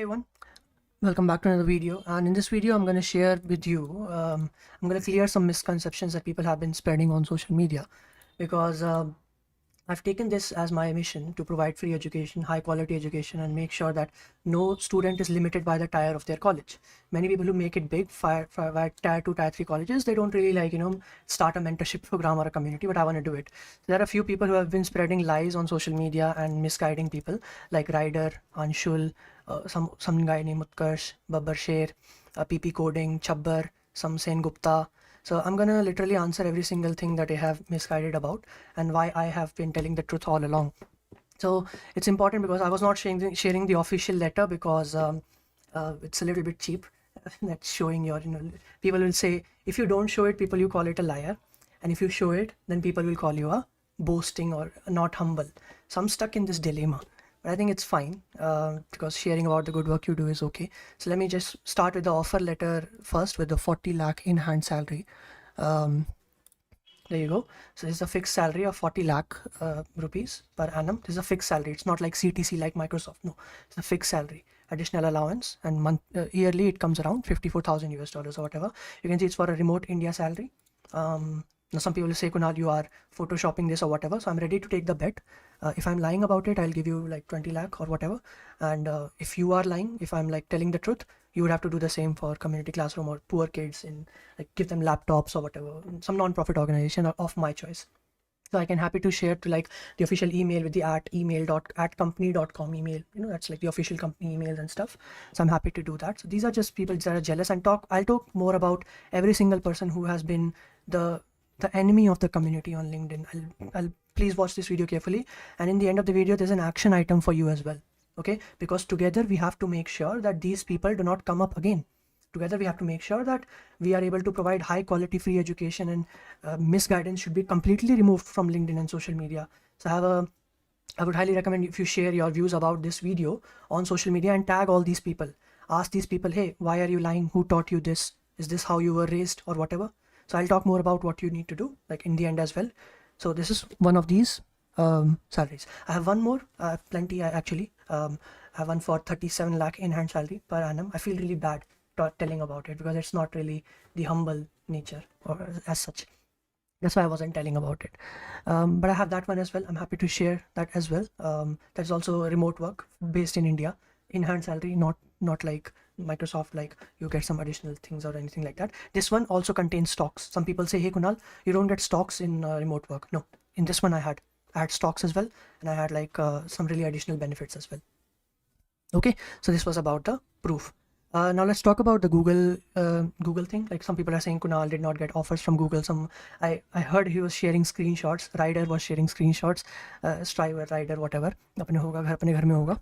everyone, welcome back to another video. And in this video I'm going to share with you, I'm going to clear some misconceptions that people have been spreading on social media, because I've taken this as my mission to provide free education, high quality education, and make sure that no student is limited by the tier of their college. Many people who make it big for tier 2, tier 3 colleges, they don't really start a mentorship program or a community, but I want to do it. There are a few people who have been spreading lies on social media and misguiding people, like Ryder, Anshul, some guy named Utkarsh, Babbar Sher, PP Coding, Chabbar, some Sen Gupta. So I'm gonna literally answer every single thing that I have misguided about and why I have been telling the truth all along. So it's important because I was not sharing the official letter because it's a little bit cheap. That's showing your, people will say, if you don't show it, people you call it a liar. And if you show it, then people will call you a boasting or not humble. So I'm stuck in this dilemma. But I think it's fine because sharing about the good work you do is okay. So let me just start with the offer letter first with the 40 lakh in hand salary. There you go. So this is a fixed salary of 40 lakh rupees per annum. This is a fixed salary. It's not like CTC like Microsoft. No, it's a fixed salary. Additional allowance and yearly it comes around 54,000 US dollars or whatever. You can see it's for a remote India salary. Now some people will say, Kunal, you are photoshopping this or whatever. So I'm ready to take the bet. If I'm lying about it, I'll give you like 20 lakh or whatever. And if you are lying, if I'm like telling the truth, you would have to do the same for community classroom or poor kids and like give them laptops or whatever, some non-profit organization of my choice. So I can happy to share to like the official email with the @company.com email. That's like the official company emails and stuff. So I'm happy to do that. So these are just people that are jealous, and I'll talk more about every single person who has been the enemy of the community on LinkedIn. I'll please watch this video carefully, and in the end of the video there's an action item for you as well. Okay, because together we have to make sure that these people do not come up again. Together we have to make sure that we are able to provide high quality free education, and misguidance should be completely removed from LinkedIn and social media. So I would highly recommend if you share your views about this video on social media and tag all these people. Ask these people, hey, why are you lying? Who taught you this? Is this how you were raised or whatever? So I'll talk more about what you need to do like in the end as well. So this is one of these salaries. I have one more, plenty actually. I have one for 37 lakh in hand salary per annum. I feel really bad telling about it because it's not really the humble nature or as such. That's why I wasn't telling about it. But I have that one as well. I'm happy to share that as well. That's also remote work based in India, in hand salary, not like Microsoft, like you get some additional things or anything like that. This one also contains stocks. Some people say, hey Kunal, you don't get stocks in remote work. No, in this one I had stocks as well, and I had like some really additional benefits as well. Okay, so this was about the proof. Now let's talk about the Google thing. Like some people are saying Kunal did not get offers from Google. I heard he was sharing screenshots. Ryder was sharing screenshots. Striver, Ryder, whatever. अपने होगा घर अपने घर में होगा.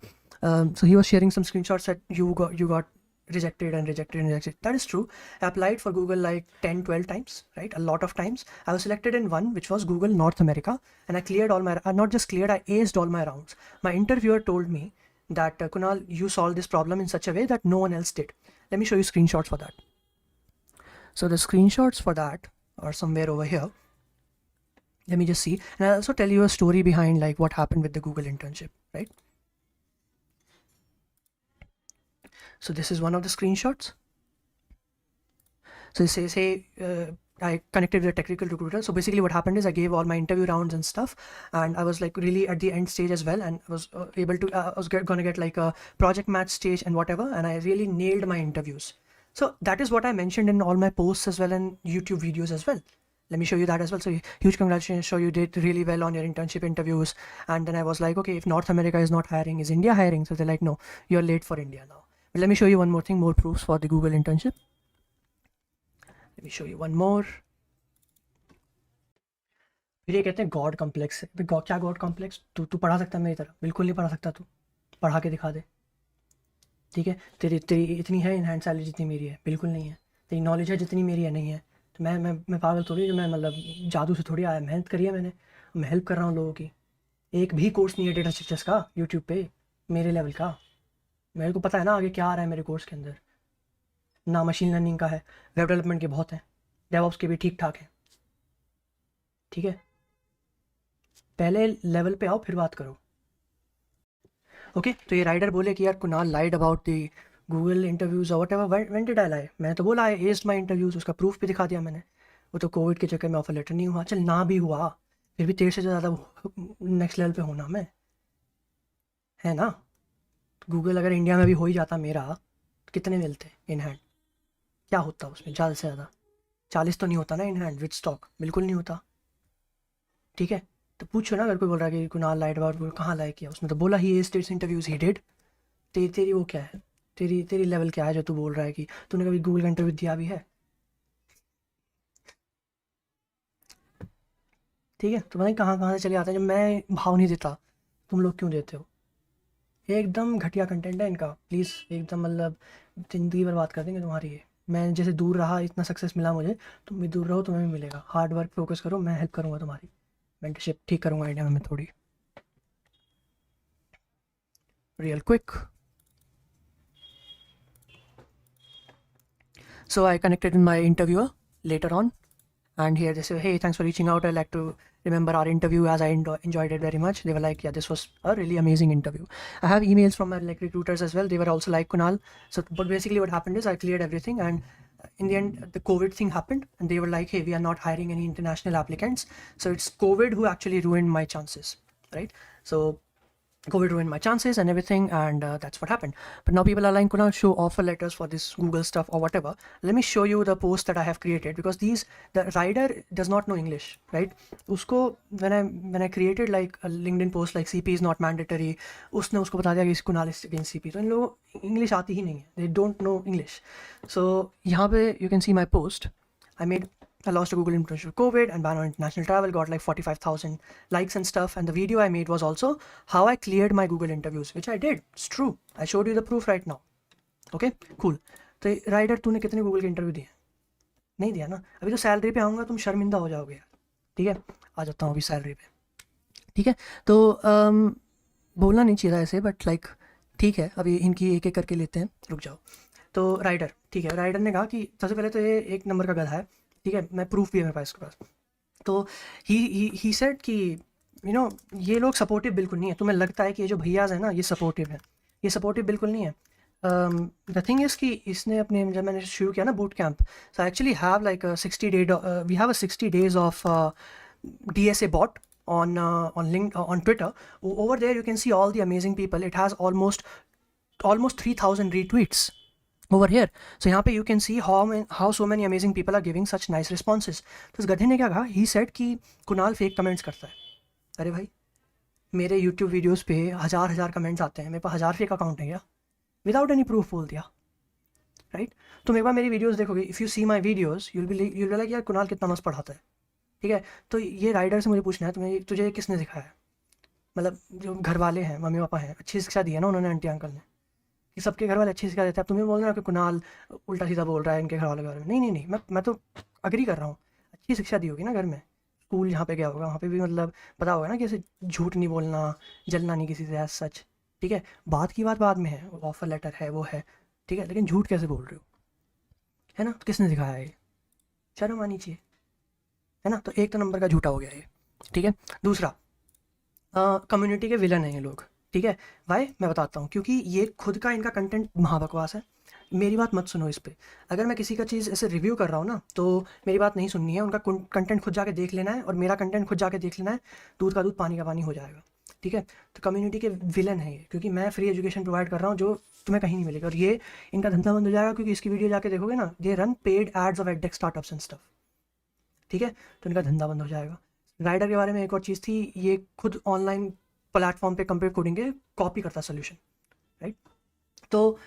So he was sharing some screenshots that you got rejected and rejected and rejected. That is true. I applied for Google like 10-12 times, right? A lot of times. I was selected in one, which was Google North America, and I cleared all my not just cleared, I aced all my rounds. My interviewer told me that Kunal, you solved this problem in such a way that no one else did. Let me show you screenshots for that. So the screenshots for that are somewhere over here. Let me just see, and I'll also tell you a story behind like what happened with the Google internship, right? So this is one of the screenshots. So it says, hey, I connected with a technical recruiter. So basically what happened is I gave all my interview rounds and stuff, and I was like really at the end stage as well, and I was able to, I was gonna get like a project match stage and whatever, and I really nailed my interviews. So that is what I mentioned in all my posts as well and YouTube videos as well. Let me show you that as well. So huge congratulations, show you did really well on your internship interviews. And then I was like, okay, if North America is not hiring, is India hiring? So they're like, no, you're late for India now. But let me show you one more thing, more proofs for the Google internship. Let me show you one more. फिर ये कहते हैं God complex है. क्या God complex? तू पढ़ा सकता है मेरी तरह? बिल्कुल नहीं पढ़ा सकता. तू पढ़ा के दिखा दे, ठीक है? तेरी इतनी है इन हैंड सैलरी जितनी मेरी है? बिल्कुल नहीं है. तेरी नॉलेज है जितनी मेरी है? नहीं है. तो मैं पागल थोड़ी, जो मैं मतलब जादू से थोड़ी आया. मेहनत करी है मैंने, मैं हेल्प कर रहा हूँ लोगों की. एक भी कोर्स नहीं है डेटा स्ट्रक्चर्स का यूट्यूब पे मेरे लेवल का. मेरे को पता है ना आगे क्या आ रहा है मेरे कोर्स के अंदर. ना मशीन लर्निंग का है, वेब डेवलपमेंट के बहुत हैं, डेवऑप्स के भी ठीक ठाक हैं, ठीक है? पहले लेवल पे आओ फिर बात करो. ओके, तो ये राइडर बोले कि यार Kunal lied about the Google interviews और whatever, when did I lie? मैंने तो बोला आई एस्ड माई इंटरव्यूज़, उसका प्रूफ भी दिखा दिया मैंने। वो तो कोविड के चक्कर में ऑफर लेटर नहीं हुआ, चल ना भी हुआ फिर भी तेरे से ज़्यादा नेक्स्ट लेवल पे होना मैं, है ना? गूगल अगर इंडिया में भी हो ही जाता मेरा, तो कितने मिलते इन हैंड? क्या होता उसमें ज़्यादा से ज़्यादा? 40 तो नहीं होता ना इन हैंड विद स्टॉक, बिल्कुल नहीं होता। ठीक है, तो पूछो ना, अगर कोई बोल रहा है कि कुणाल लाइट अबाउट, कहाँ लाइक किया? उसने तो बोला ही एस्ड इट्स इंटरव्यूज़ ही डिड। तेरी वो क्या है? तेरी तेरी लेवल क्या है जो तू बोल रहा है कि तूने कभी गूगल का इंटरव्यू दिया भी है? ठीक है, तो पता नहीं कहाँ कहाँ से चले आते हैं। जब मैं भाव नहीं देता, तुम लोग क्यों देते हो? ये एकदम घटिया कंटेंट है इनका, प्लीज़ एकदम, मतलब ज़िंदगी बर्बाद कर देंगे तुम्हारी ये। मैं जैसे दूर रहा, इतना सक्सेस मिला मुझे, तुम भी दूर रहो, तुम्हें भी मिलेगा। हार्ड वर्क फोकस करो, मैं हेल्प करूँगा तुम्हारी, मेंटरशिप ठीक करूँगा इंडिया में मैं थोड़ी, real quick. So I connected with my interviewer later on, and here they say, "Hey, thanks for reaching out. I'd like to remember our interview as I enjoyed it very much." They were like, "Yeah, this was a really amazing interview." I have emails from my like recruiters as well. They were also like, "Kunal." So, but basically, what happened is I cleared everything, and in the end, the COVID thing happened, and they were like, "Hey, we are not hiring any international applicants." So it's COVID who actually ruined my chances, right? So COVID ruined my chances and everything, and that's what happened. But now people are like, "Kunal, show offer letters for this Google stuff or whatever." Let me show you the post that I have created, because the rider does not know English, right? Usko, when I created like a LinkedIn post like CP is not mandatory, उसने उसको बता दिया कि Kunal is against CP, तो इन लोगों को English आती ही नहीं है, they don't know English. So यहाँ पे you can see my post. I lost a Google internship with COVID and ban on international travel, got like 45,000 likes and stuff. And the video I made was also how I cleared my Google interviews, which I did. It's true. I showed you the proof right now. Okay, cool. तो rider तूने कितने Google के interview दिए? नहीं दिया ना। अभी तो सैलरी पे आऊँगा, तुम शर्मिंदा हो जाओगे यार। ठीक है, आ जाता हूँ अभी सैलरी पे। ठीक है, तो बोलना नहीं चाहिए था ऐसे, बट लाइक ठीक है, अभी इनकी एक एक करके लेते हैं, रुक जाओ। तो राइडर, ठीक है, राइडर ने कहा कि सबसे पहले तो ये एक नंबर का गधा है। ठीक है, मैं प्रूफ भी है मेरे पास, इसके पास। तो ही सेड कि यू नो ये लोग सपोर्टिव बिल्कुल नहीं है। तुम्हें लगता है कि ये जो भैयाज है ना ये सपोर्टिव है, ये सपोर्टिव बिल्कुल नहीं है। द थिंग इज़ कि इसने अपने, जब मैंने शुरू किया ना boot camp, so actually have like 60 day, we have a 60 days of DSA bot on Twitter. Over there you can see all the amazing people. It has almost 3,000 retweets over here. So यहाँ पे you can see how so many amazing people are giving such nice responses. तो इस गधे ने क्या कहा? He said कि Kunal fake comments करता है। अरे भाई, मेरे यूट्यूब वीडियोस पे हज़ार कमेंट्स आते हैं, मेरे पास 1000 फेक अकाउंट है क्या? विदाउट एनी प्रूफ बोल दिया, राइट? तुम एक बार मेरी वीडियोस देखोगे, if you see my videos you'll be like यार कुणाल कितना मस्त पढ़ाता है। ठीक है, तो ये राइडर से मुझे पूछना है, तुझे ये किसने सिखाया है? मतलब जो घर वाले हैं, मम्मी पापा हैं, अच्छी शिक्षा दी है ना उन्होंने, आंटी अंकल ने, कि सबके घर वाले अच्छी शिक्षा देते हैं। अब तुम्हें बोल रहे हो कि कुणाल उल्टा सीधा बोल रहा है इनके घर वालों के बारे में। नहीं नहीं नहीं, मैं तो अग्री कर रहा हूँ। अच्छी शिक्षा दी होगी ना घर में, स्कूल जहाँ पे गया होगा वहाँ पे भी मतलब पता होगा ना कि ऐसे झूठ नहीं बोलना, जलना नहीं किसी से एज सच। ठीक है, बात की बात बाद में है, ऑफर लेटर है वो है, ठीक है, लेकिन झूठ कैसे बोल रहे हो? है ना, तो किसने सिखाया ये? शर्म आनी चाहिए, है ना? तो एक तो नंबर का झूठा हो गया ये। ठीक है, दूसरा, कम्युनिटी के विलन हैं ये लोग। ठीक है, वाई मैं बताता हूँ, क्योंकि ये खुद का इनका कंटेंट महाबकवास है। मेरी बात मत सुनो इस पे। अगर मैं किसी का चीज़ ऐसे रिव्यू कर रहा हूँ ना, तो मेरी बात नहीं सुननी है, उनका कंटेंट खुद जाके देख लेना है, और मेरा कंटेंट खुद जाके देख लेना है। दूध का दूध पानी का पानी हो जाएगा। ठीक है, तो कम्युनिटी के विलन है ये, क्योंकि मैं फ्री एजुकेशन प्रोवाइड कर रहा हूँ जो तुम्हें कहीं नहीं मिलेगा, और ये इनका धंधा बंद हो जाएगा, क्योंकि इसकी वीडियो जाके देखोगे ना, they run paid ads of edtech startups and stuff. ठीक है, तो इनका धंधा बंद हो जाएगा। राइडर के बारे में एक और चीज़ थी, ये खुद ऑनलाइन प्लेटफॉर्म पे कंपेयर कोडिंग के कॉपी करता सोल्यूशन, राइट? तो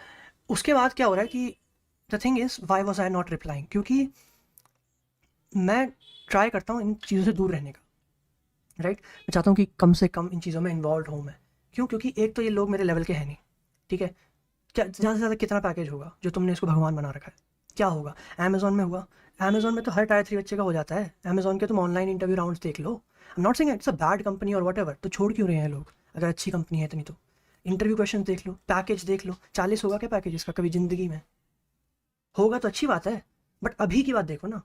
उसके बाद क्या हो रहा है कि the thing is why was I not replying, क्योंकि मैं ट्राई करता हूँ इन चीज़ों से दूर रहने का, राइट? मैं चाहता हूँ कि कम से कम इन चीज़ों में इन्वॉल्व हूँ मैं। क्यों? क्योंकि एक तो ये लोग मेरे लेवल के हैं नहीं। ठीक है, क्या ज़्यादा से ज़्यादा कितना पैकेज होगा जो तुमने इसको भगवान बना रखा है? क्या होगा? अमेज़न में हुआ? अमेज़न में तो हर टायर 3 बच्चे का हो जाता है। अमेज़न के तुम ऑनलाइन इंटरव्यू राउंड्स देख लो। I am not saying it's a bad company और व्हाटएवर, तो छोड़ क्यों रहे हैं लोग? अगर अच्छी कंपनी है इतनी तो। इंटरव्यू क्वेश्चन देख लो, पैकेज देख लो। 40 होगा क्या पैकेज इसका कभी ज़िंदगी में? होगा तो अच्छी बात है, बट अभी की बात देखो ना,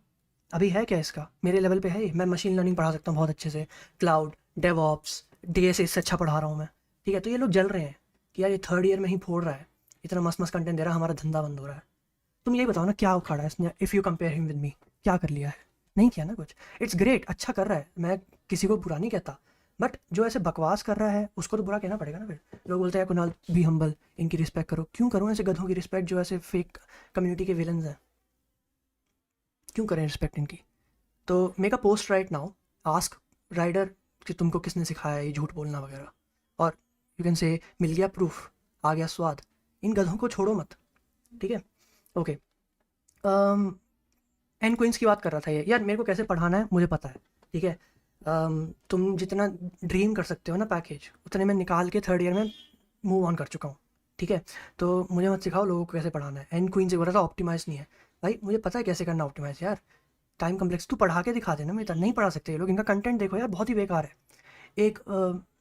अभी है क्या इसका? मेरे लेवल पे है ये? मैं मशीन लर्निंग पढ़ा सकता हूँ बहुत अच्छे से, क्लाउड, डेवऑप्स, डीएसए इससे अच्छा पढ़ा रहा हूँ मैं। ठीक है, तो ये लोग जल रहे हैं कि यार ये थर्ड ईयर में ही फोड़ रहा है, इतना मस्त मस्त कंटेंट दे रहा है, हमारा धंधा बंद हो रहा है। तुम यही बताओ ना क्या उखाड़ा है इसने, if you compare him with me, क्या कर लिया है? नहीं किया ना कुछ। इट्स ग्रेट, अच्छा कर रहा है, मैं किसी को बुरा नहीं कहता, बट जो ऐसे बकवास कर रहा है उसको तो बुरा कहना पड़ेगा ना। फिर लोग बोलते हैं कुणाल बी हम्बल, इनकी रिस्पेक्ट करो। क्यों करूँ ऐसे गधों की रिस्पेक्ट जो ऐसे फेक कम्युनिटी के विलन्स हैं? क्यों करें रिस्पेक्ट इनकी? तो make a post right now, ask rider कि तुमको किसने सिखाया ये झूठ बोलना वगैरह, और यू कैन से मिल गया प्रूफ, आ गया स्वाद। इन गधों को छोड़ो मत, ठीक है? ओके, एन क्वींस की बात कर रहा था ये। यार मेरे को कैसे पढ़ाना है मुझे पता है, ठीक है? तुम जितना ड्रीम कर सकते हो ना पैकेज, उतने मैं निकाल के थर्ड ईयर में मूव ऑन कर चुका हूँ, ठीक है? तो मुझे मत सिखाओ लोगों को कैसे पढ़ाना है। एन क्वीन से बोल रहा था ऑप्टिमाइज़ नहीं है, भाई मुझे पता है कैसे करना ऑप्टिमाइज़ यार। टाइम कम्प्लेक्स तू पढ़ा के दिखा देना, मैं नहीं पढ़ा सकते ये लोग, इनका कंटेंट देखो यार बहुत ही बेकार है। एक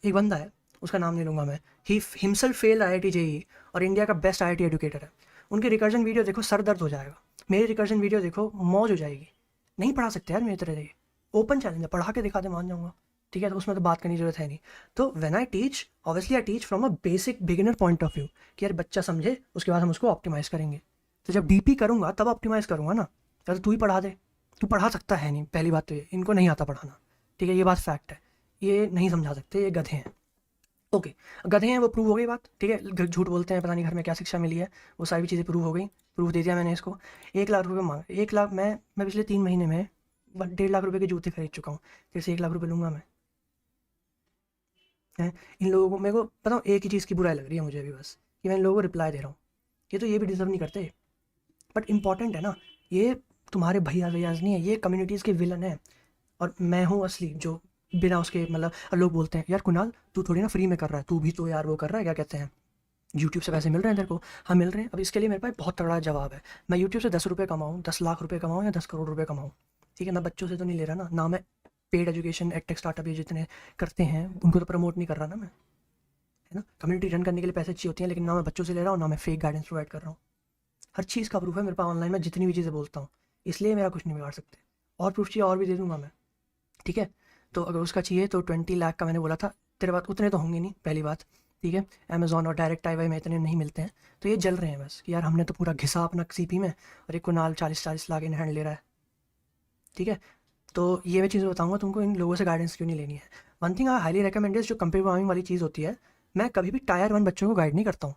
बंदा है, उसका नाम नहीं लूँगा मैं, he himself fail IIT JEE और इंडिया का बेस्ट IIT एजुकेटर है। उनकी रिकर्जन वीडियो देखो, सर दर्द हो जाएगा। मेरी रिकर्जन वीडियो देखो, मौज हो जाएगी। नहीं पढ़ा सकते यार मेरी तरह, ये ओपन चैलेंज है, पढ़ा के दिखा दे मान जाऊँगा, ठीक है? तो उसमें तो बात करने की जरूरत है नहीं। तो when I teach, obviously I teach from a basic beginner point of view कि यार बच्चा समझे, उसके बाद हम उसको ऑप्टिमाइज़ करेंगे। तो जब DP करूँगा तब ऑप्टिमाइज़ करूँगा ना, या तो तू ही पढ़ा दे। तू पढ़ा सकता है नहीं, पहली बात तो ये, इनको नहीं आता पढ़ाना, ठीक है? ये बात फैक्ट है, ये नहीं समझा सकते, ये गधे हैं। ओके, गधे हैं वो प्रूव हो गई बात, ठीक है? झूठ बोलते हैं, पता नहीं घर में क्या शिक्षा मिली है, वो सारी चीज़ें प्रूव हो गई, प्रूफ दे दिया मैंने इसको। 1 लाख रुपये मांग, 1 लाख, मैं पिछले 3 महीने में 1.5 लाख रुपये के जूते खरीद चुका हूँ, फिर से 1 लाख रुपये लूँगा मैं? है इन लोगों को, मेरे को पता हूँ एक ही चीज़ की बुराई लग रही है मुझे अभी बस, कि मैं इन लोगों को रिप्लाई दे रहा हूँ। ये तो ये भी डिजर्व नहीं करते, बट इंपॉर्टेंट है ना। ये तुम्हारे भैया भैयाज नहीं है, ये कम्युनिटीज़ के विलन है, और मैं हूँ असली जो बिना उसके, मतलब लोग बोलते हैं यार कुणाल तू थोड़ी ना फ्री में कर रहा है, तू भी तो यार वो कर रहा है, क्या कहते हैं, यूट्यूब से पैसे मिल रहे हैं तेरे को। हाँ मिल रहे हैं। अब इसके लिए मेरे पास बहुत तगड़ा जवाब है। मैं यूट्यूब से 10 रुपये कमाऊँ, 10 लाख रुपये कमाऊँ या 10 करोड़ रुपये कमाऊँ, ठीक है? मैं बच्चों से तो नहीं ले रहा ना मैं पेड एजुकेशन एडटेक स्टार्टअप ये जितने करते हैं उनको तो प्रमोट नहीं कर रहा ना मैं, है ना? कम्युनिटी रन करने के लिए पैसे चाहिए होती हैं, लेकिन ना मैं बच्चों से ले रहा हूँ, ना मैं फेक गाइडेंस प्रोवाइड कर रहा हूँ। हर चीज़ का प्रूफ है मेरे पास ऑनलाइन, में जितनी भी चीज़ें बोलता हूँ, इसलिए मेरा कुछ नहीं बिगाड़ सकते। और प्रूफ चाहिए और भी दे दूंगा मैं, ठीक है? तो अगर उसका चाहिए तो 20 लाख का मैंने बोला था, तेरे पास उतने तो होंगे नहीं पहली बात, ठीक है? अमेजोन और डायरेक्ट आई में इतने नहीं मिलते हैं, तो ये जल रहे हैं बस कि यार हमने तो पूरा घिसा अपना CP में, और एक कुणाल 40-40 लाख इन हैंड ले रहा है, ठीक है? तो ये मैं चीज़ें बताऊंगा तुमको, इन लोगों से गाइडेंस क्यों नहीं लेनी है। One thing I highly recommend is, जो कंपेयर फार्मिंग वाली चीज़ होती है, मैं कभी भी टायर 1 बच्चों को गाइड नहीं करता हूँ,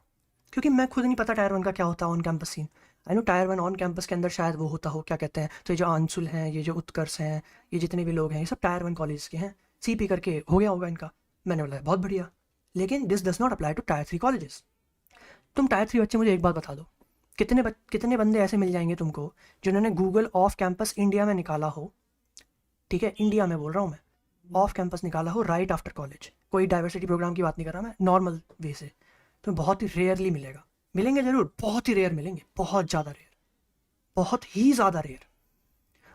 क्योंकि मैं खुद नहीं पता टायर 1 का क्या होता है on campus scene. I know tier 1 on campus के अंदर शायद वो होता हो, क्या कहते हैं, तो ये जो आंसुल हैं, ये जो उत्कर्ष हैं, ये जितने भी लोग हैं, ये सब टायर 1 कॉलेज के हैं, CP करके हो गया होगा इनका। मैंने बोला बहुत बढ़िया, लेकिन this does not apply to tier 3 colleges. तुम टायर 3 बच्चे, मुझे एक बात बता दो, कितने बंदे ऐसे मिल जाएंगे तुमको जिन्होंने गूगल ऑफ कैंपस इंडिया में निकाला हो, ठीक है? इंडिया में बोल रहा हूँ मैं, ऑफ कैंपस निकाला हो राइट आफ्टर कॉलेज, कोई डाइवर्सिटी प्रोग्राम की बात नहीं कर रहा मैं, नॉर्मल वे से। तो बहुत ही रेयरली मिलेगा, मिलेंगे ज़रूर, बहुत ही रेयर मिलेंगे, बहुत ज़्यादा रेयर, बहुत ही ज़्यादा रेयर।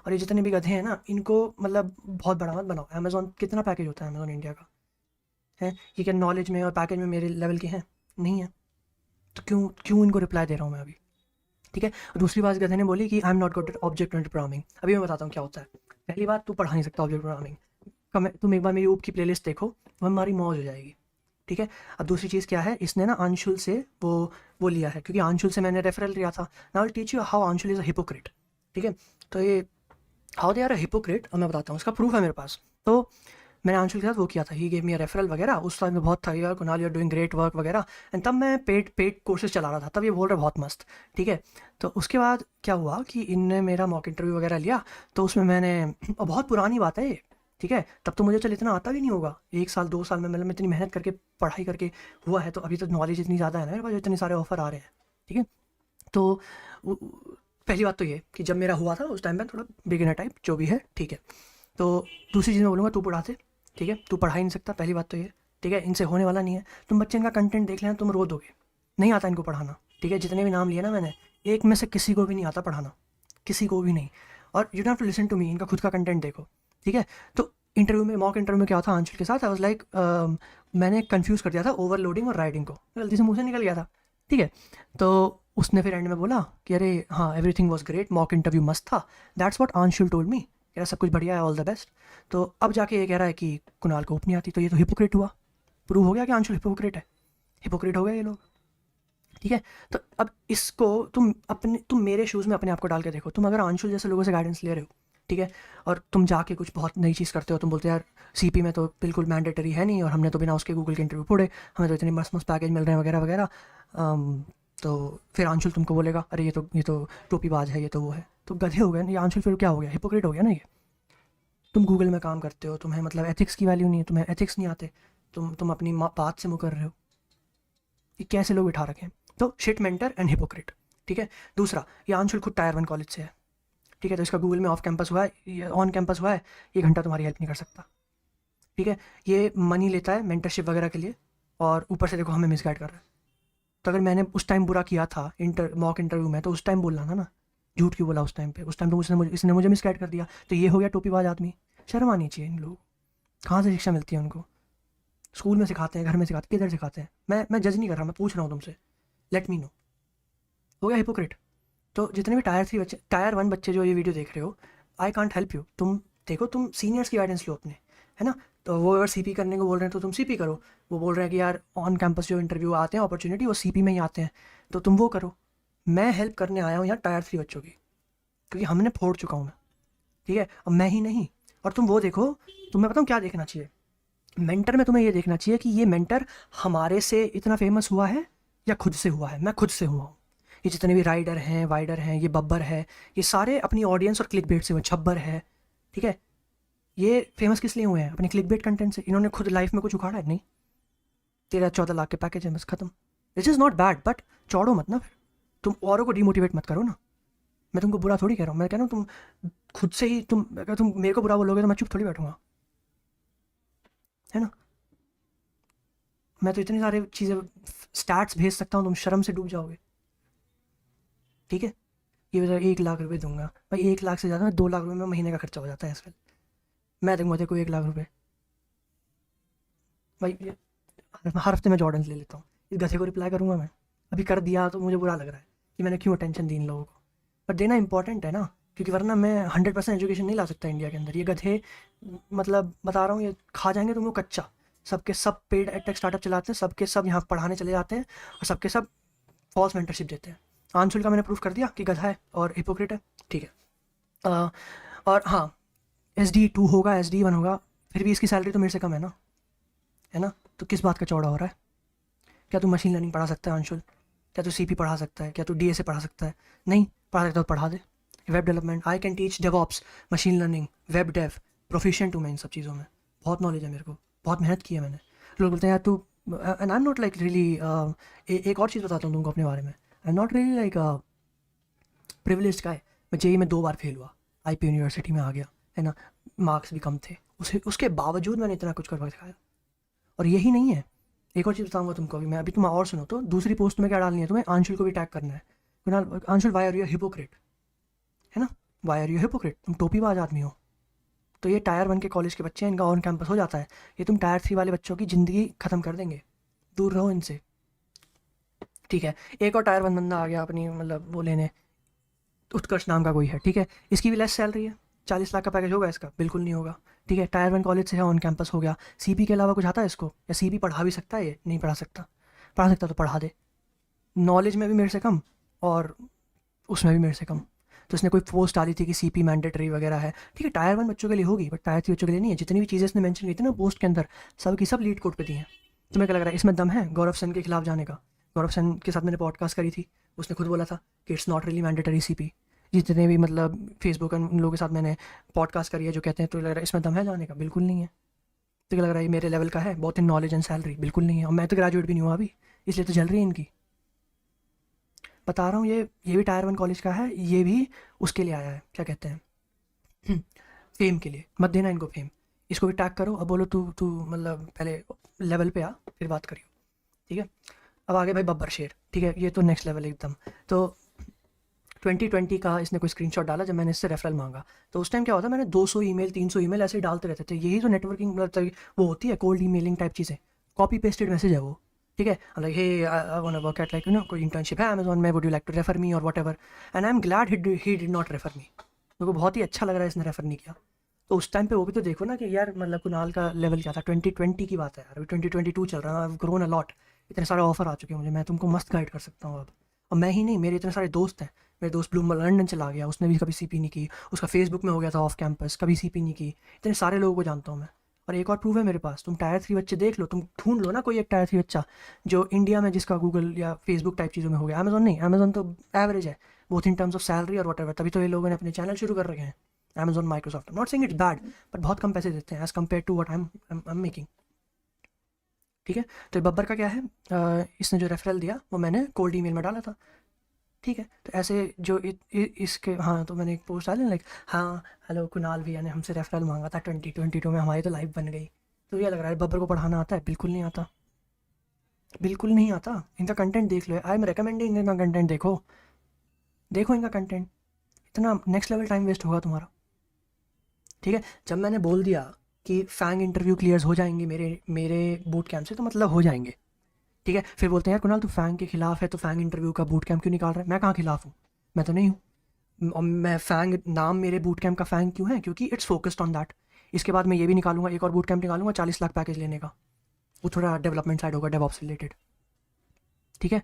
और ये जितने भी गधे हैं ना, इनको मतलब बहुत बड़ा मत बनाओ। अमेजोन कितना पैकेज होता है अमेजोन इंडिया का, है? ये क्या नॉलेज में और पैकेज में मेरे लेवल के हैं? नहीं है। तो क्यों क्यों इनको रिप्लाई दे रहा हूँ मैं अभी, ठीक है? दूसरी बात गधे ने बोली कि आई am not good at object oriented programming. अभी मैं बताता हूँ क्या होता है। पहली बात, तू पढ़ा नहीं सकता ऑब्जेक्ट प्रोग्रामिंग, तुम एक बार मेरी ऊप की प्लेलिस्ट देखो, वो हमारी मौज हो जाएगी, ठीक है? अब दूसरी चीज़ क्या है, इसने ना अंशुल से वो लिया है, क्योंकि अंशुल से मैंने रेफरल लिया था। Now I will teach you how Anshul is a hypocrite, ठीक है? तो ये how they are a hypocrite, और मैं बताता हूँ, उसका प्रूफ है मेरे पास। तो मैंने अंशुल के साथ वो किया था, he gave me a referral वगैरह, उस टाइम में बहुत था यार Kunal you are doing great work वगैरह, एंड तब मैं पेड कोर्सेज चला रहा था, तब ये बोल रहे बहुत मस्त, ठीक है? तो उसके बाद क्या हुआ कि इनने मेरा मॉक इंटरव्यू वगैरह लिया, तो उसमें मैंने, और बहुत पुरानी बात है ये, ठीक है? तब तो मुझे चल इतना आता भी नहीं होगा, 1 साल 2 साल में मतलब इतनी मेहनत करके पढ़ाई करके हुआ है, तो अभी तो नॉलेज इतनी ज़्यादा है ना मेरे पास, इतने सारे ऑफर आ रहे हैं, ठीक है? तो पहली बात तो ये कि जब मेरा हुआ था उस टाइम में थोड़ा बिगिनर टाइप जो भी है, ठीक है? तो दूसरी चीज़ मैं बोलूँगा, तू पढ़ा दे, ठीक है? तू पढ़ा ही नहीं सकता, पहली बात तो ये, ठीक है? इनसे होने वाला नहीं है। तुम बच्चे इनका कंटेंट देख लेना, तुम रो दोगे, नहीं आता इनको पढ़ाना, ठीक है? जितने भी नाम लिए ना मैंने, एक में से किसी को भी नहीं आता पढ़ाना, किसी को भी नहीं। और you don't have to listen to me, इनका खुद का कंटेंट देखो, ठीक है? तो इंटरव्यू में, मॉक इंटरव्यू में क्या था अंशुल के साथ, आई वाज लाइक, मैंने कन्फ्यूज़ कर दिया था ओवरलोडिंग और राइडिंग को, गलती से मुँह से निकल गया था, ठीक है? तो उसने फिर एंड में बोला कि अरे हाँ everything was great, mock interview मस्त था, that's what Anshul told me, कह रहा सब कुछ बढ़िया है, ऑल द बेस्ट। तो अब जाके ये कह रहा है कि कुणाल को ऊप नहीं आती, तो ये तो हिपोक्रेट हुआ, प्रूव हो गया कि अंशुल हिपोक्रेट है। हिपोक्रेट हो गए ये लोग, ठीक है। तो अब इसको तुम मेरे शूज़ में अपने आप को डाल के देखो। तुम अगर अंशुल जैसे लोगों से गाइडेंस ले रहे हो, ठीक है, और तुम जाके कुछ बहुत नई चीज़ करते हो, तुम बोलते हो यार सीपी में तो बिल्कुल मैंडेटरी है नहीं और हमने तो बिना उसके गूगल के इंटरव्यू पढ़े, हमें तो इतने मस्त मस्त पैकेज मिल रहे हैं वगैरह वगैरह, तो फिर अंशुल तुमको बोलेगा अरे ये तो टोपीबाज है, ये तो वो है। तो गधे हो गए ना ये अंशुल, फिर क्या हो गया, हिपोक्रेट हो गया ना ये। तुम गूगल में काम करते हो, तुम्हें मतलब एथिक्स की वैल्यू नहीं है, तुम्हें एथिक्स नहीं आते, तुम अपनी बात से मुकर रहे हो। ये कैसे लोग बिठा रखे हैं। तो शिट मेंटर एंड हिपोक्रेट, ठीक है। दूसरा, ये अंशुल खुद टायर 1 कॉलेज से है, ठीक है, तो इसका गूगल में ऑफ कैंपस हुआ है, ये ऑन कैंपस हुआ है, ये घंटा तुम्हारी हेल्प नहीं कर सकता, ठीक है। ये मनी लेता है मेंटरशिप वगैरह के लिए और ऊपर से देखो हमें मिसगाइड कर रहा है। तो अगर मैंने उस टाइम बुरा किया था मॉक इंटरव्यू में, तो उस टाइम बोलना था ना, झूठ क्यों बोला उस टाइम पे, उस टाइम तो इसने मुझे मिसगाइड कर दिया। तो ये हो गया टोपीबाज आदमी। शर्म आनी चाहिए इन लोगों को। कहाँ से शिक्षा मिलती है उनको? स्कूल में सिखाते हैं, घर में सिखाते हैं, किधर सिखाते हैं? मैं जज नहीं कर रहा, मैं पूछ रहा हूँ तुमसे, लेट मी नो। हो गया हिपोक्रेट। तो जितने भी टायर 1 बच्चे जो ये वीडियो देख रहे हो, आई कांट हेल्प यू। तुम देखो, तुम सीनियर्स की गाइडेंस लो अपने, है ना। तो वो अगर सीपी करने को बोल रहे हैं तो तुम सीपी करो। वो बोल रहे हैं कि यार ऑन कैंपस जो इंटरव्यू आते हैं अपॉर्चुनिटी, वो सीपी में ही आते हैं, तो तुम वो करो। मैं हेल्प करने आया हूँ यहाँ टायर 3 बच्चों की, क्योंकि हमने फोड़ चुका हूँ मैं, ठीक है। अब मैं ही नहीं, और तुम वो देखो, तुम्हें बताऊँ क्या देखना चाहिए मेंटर में। तुम्हें ये देखना चाहिए कि ये मेंटर हमारे से इतना फेमस हुआ है या खुद से हुआ है। मैं खुद से हुआ हूँ। ये जितने भी राइडर हैं, वाइडर हैं, ये बब्बर है, ये सारे अपनी ऑडियंस और क्लिक बेट से हुए। छब्बर है, ठीक है, ये फेमस किस लिए हुए हैं? अपने क्लिक बेट कंटेंट से। इन्होंने खुद लाइफ में कुछ उखाड़ा है? नहीं। 13-14 लाख के पैकेज है, बस खत्म। This is not bad, but चौड़ो मत ना फिर। तुम औरों को डिमोटिवेट मत करो ना। मैं तुमको बुरा थोड़ी कह रहा हूँ, मैं कह रहा हूँ तुम खुद से ही, अगर तुम मेरे को बुरा बोलोगे तो मैं चुप थोड़ी बैठूंगा, है ना। मैं तो इतनी सारी चीज़ें स्टैट्स भेज सकता हूँ, तुम शर्म से डूब जाओगे, ठीक है। ये बता 1 लाख रुपए दूंगा भाई, 1 लाख से ज़्यादा, 2 लाख रुपये में महीने का खर्चा हो जाता है आजकल। मैं दूंगा तेरे को 1 लाख रुपए भाई, हर हफ्ते मैं जॉर्डन ले लेता हूँ। इस गधे को रिप्लाई करूँगा मैं? अभी कर दिया तो मुझे बुरा लग रहा है कि मैंने क्यों अटेंशन दी इन लोगों को, पर देना इंपॉर्टेंट है ना, क्योंकि वरना मैं 100% एजुकेशन नहीं ला सकता इंडिया के अंदर। ये गधे, मतलब बता रहा हूँ, ये खा जाएंगे तुमको कच्चा। सबके सब पेड एडटेक स्टार्टअप चलाते हैं, सबके सब यहाँ पढ़ाने चले जाते हैं, और सबके सब फॉल्स मेंटरशिप देते हैं। आंसुल का मैंने प्रूफ कर दिया कि गधा है और हिपोक्रेट है, ठीक है। अ, और हाँ, SD2 होगा, SD1 होगा, फिर भी इसकी सैलरी तो मेरे से कम है ना। तो किस बात का चौड़ा हो रहा है? क्या तू मशीन लर्निंग पढ़ा सकता है अंशुल? क्या तू सीपी पढ़ा सकता है? क्या तू DSA पढ़ा सकता है? नहीं पढ़ा सकता तो पढ़ा दे। Web development, I can teach DevOps, machine learning, web dev, proficient हूँ मैं इन सब चीज़ों में। बहुत नॉलेज है मेरे को, बहुत मेहनत की है मैंने। लोग बोलते हैं यार तू, and I am not like really, एक और चीज़ बताता हूँ तुमको अपने बारे में। आई am not really like privilege का है। मैं JEE में 2 बार फेल हुआ, IP यूनिवर्सिटी में आ गया, है ना, मार्क्स भी कम थे, उसके बावजूद मैंने इतना कुछ करवा दिखाया। और यही नहीं है, एक और चीज़ बताऊंगा तुमको अभी मैं, अभी तुम और सुनो। तो दूसरी पोस्ट में क्या डालनी है तुम्हें? अंशुल को भी टैग करना है। Kunal, Anshul why are you hypocrite, है ना, वाई आर यू हिपोक्रेट, तुम टोपीबाज आदमी हो। तो ये टायर 1 के कॉलेज के बच्चे हैं, इनका ऑन कैंपस हो जाता है, ये तुम टायर 3 वाले बच्चों की ज़िंदगी ख़त्म कर देंगे। दूर रहो इनसे, ठीक है। एक और टायर 1 बंदा आ गया अपनी, मतलब वो लेने, उत्कर्ष नाम का कोई है, ठीक है, इसकी भी लेस सैलरी है। 40 लाख का पैकेज होगा इसका? बिल्कुल नहीं होगा, ठीक है। टायर 1 कॉलेज से है, ऑन कैंपस हो गया। CP के अलावा कुछ आता है इसको? या CP पढ़ा भी सकता है? ये नहीं पढ़ा सकता। पढ़ा सकता तो पढ़ा दे। नॉलेज में भी मेरे से कम और उसमें भी मेरे से कम। तो इसने कोई पोस्ट डाली थी कि CP मैंडेटरी वगैरह है, ठीक है, टायर 1 बच्चों के लिए होगी, बट टायर 3 बच्चों के लिए नहीं है। जितनी भी चीज़ें इसने मेंशन की थी ना पोस्ट के अंदर, सब की सब लीड कोड पे दी हैं। तुम्हें क्या लग रहा है इसमें दम है गौरव सेन के खिलाफ जाने का? गौरव सेन के साथ मैंने पॉडकास्ट करी थी, उसने खुद बोला था कि it's not really mandatory CP। जितने भी मतलब फेसबुक उन लोगों के साथ मैंने पॉडकास्ट करी है जो कहते हैं, तो लग रहा है इसमें दम है जाने का? बिल्कुल नहीं है। तो क्या लग रहा है ये मेरे लेवल का है बहुत इन नॉलेज एंड सैलरी? बिल्कुल नहीं है। और मैं तो ग्रेजुएट भी नहीं हुआ अभी, इसलिए तो जल रही है इनकी। बता रहा हूँ, ये भी टायर 1 कॉलेज का है, ये भी उसके लिए आया है, क्या कहते हैं, फेम के लिए। मत देना इनको फेम। इसको भी टैग करो, अब बोलो तू तू मतलब पहले लेवल पे आ, फिर बात करियो, ठीक है। अब आगे भाई बब्बर शेर, ठीक है, ये तो नेक्स्ट लेवल एकदम। तो 2020 का इसने कोई स्क्रीनशॉट डाला जब मैंने इससे रेफरल मांगा। तो उस टाइम क्या होता है, मैंने 200 ईमेल 300 ईमेल ऐसे ही डालते रहते थे। यही तो नेटवर्किंग मतलब वो होती है, कोल्ड ईमेलिंग टाइप चीज़ें, कॉपी पेस्टेड मैसेज है वो, ठीक है। Like hey I want to work at like कोई इंटर्नशिप है अमेजोन में, would you like to refer me और whatever, and I am glad he did not refer me. मेरे को बहुत ही अच्छा लग रहा है इसने रेफर नहीं किया। तो उस टाइम पे वो भी तो देखो ना कि यार मतलब कुणाल का लेवल क्या था। 2020 की बात है यार, अभी 2022 चल रहा है, I have grown a lot इतने सारे ऑफर आ चुके हैं मुझे, मैं तुमको मस्त गाइड कर सकता हूँ अब। और मैं ही नहीं, मेरे इतने सारे दोस्त हैं। मेरे दोस्त ब्लूमबर्ग लंदन चला गया, उसने भी कभी सीपी नहीं की, उसका फेसबुक में हो गया था ऑफ कैंपस, कभी सीपी नहीं की। इतने सारे लोगों को जानता हूँ मैं। और एक और प्रूफ है मेरे पास, तुम टायर 3 बच्चे देख लो, तुम ढूंढ लो ना कोई एक टायर 3 बच्चा जो इंडिया में, जिसका गूगल या फेसबुक टाइप चीज़ों में हो गया। अमेजोन नहीं, अमेजोन तो एवरेज है both in terms of salary और वट, तभी तो ये लोगों ने अपने चैनल शुरू कर रखे हैं। Amazon, Microsoft, not saying it's bad, but बहुत कम पैसे देते हैं as compared to what I am making. ठीक है, तो बब्बर का क्या है, इसने जो रेफरल दिया वो मैंने कोल्ड ईमेल में डाला था। ठीक है, तो ऐसे जो इसके, हाँ, तो मैंने एक पोस्ट डाली लाइक, हाँ हेलो कुणाल भैया ने हमसे रेफरल मांगा था 2022 में, हमारी तो लाइफ बन गई। तो ये लग रहा है बब्बर को पढ़ाना आता है? बिल्कुल नहीं आता, बिल्कुल नहीं आता। इनका कंटेंट देख लो, आई एम रिकमेंडिंग इनका कंटेंट, देखो देखो इनका कंटेंट, इतना नेक्स्ट लेवल टाइम वेस्ट होगा तुम्हारा। ठीक है, जब मैंने बोल दिया कि फैंग इंटरव्यू क्लियर्स हो जाएंगे मेरे मेरे बूट कैंप से, तो मतलब हो जाएंगे। ठीक है, फिर बोलते हैं यार कुणाल तू फैंग के खिलाफ है, तो फैंग इंटरव्यू का बूट कैंप क्यों निकाल रहा है? मैं कहाँ खिलाफ हूँ, मैं तो नहीं हूँ। और मैं फैंग, नाम मेरे बूट कैंप का फैंग क्यों है? क्योंकि इट्स फोकस्ड ऑन दैट। इसके बाद मैं ये भी निकालूंगा, एक और बूट कैंप निकालूंगा 40 लाख पैकेज लेने का, वो थोड़ा डेवलपमेंट साइड होगा, डेवऑप्स रिलेटेड। ठीक है,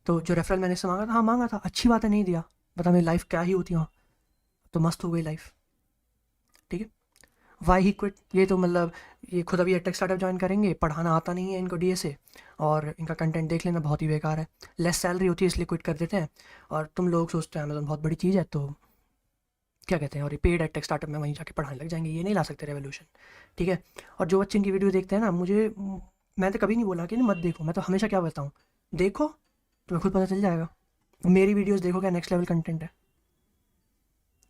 तो जो रेफरल मैंने इससे मांगा था, हाँ मांगा था, अच्छी बात है, नहीं दिया, बता मेरी लाइफ क्या ही होती वहाँ, तो मस्त हो गई लाइफ। ठीक है, वाई ही क्विट, ये तो मतलब ये खुद अभी टेक स्टार्टअप ज्वाइन करेंगे, पढ़ाना आता नहीं है इनको डीए से, और इनका कंटेंट देख लेना बहुत ही बेकार है, लेस सैलरी होती है इसलिए क्विट कर देते हैं। और तुम लोग सोचते हैं अमेजोन बहुत बड़ी चीज़ है, तो क्या कहते हैं, और ये पेड टेक स्टार्टअप में वहीं जाके पढ़ाने लग जाएंगे, ये नहीं ला सकते रेवोल्यूशन। ठीक है, और जो बच्चे इनकी वीडियो देखते हैं ना, मुझे, मैं तो कभी नहीं बोला कि मत देखो, मैं तो हमेशा क्या बताऊँ, देखो तुम्हें खुद पता चल जाएगा। मेरी वीडियोस देखो, क्या नेक्स्ट लेवल कंटेंट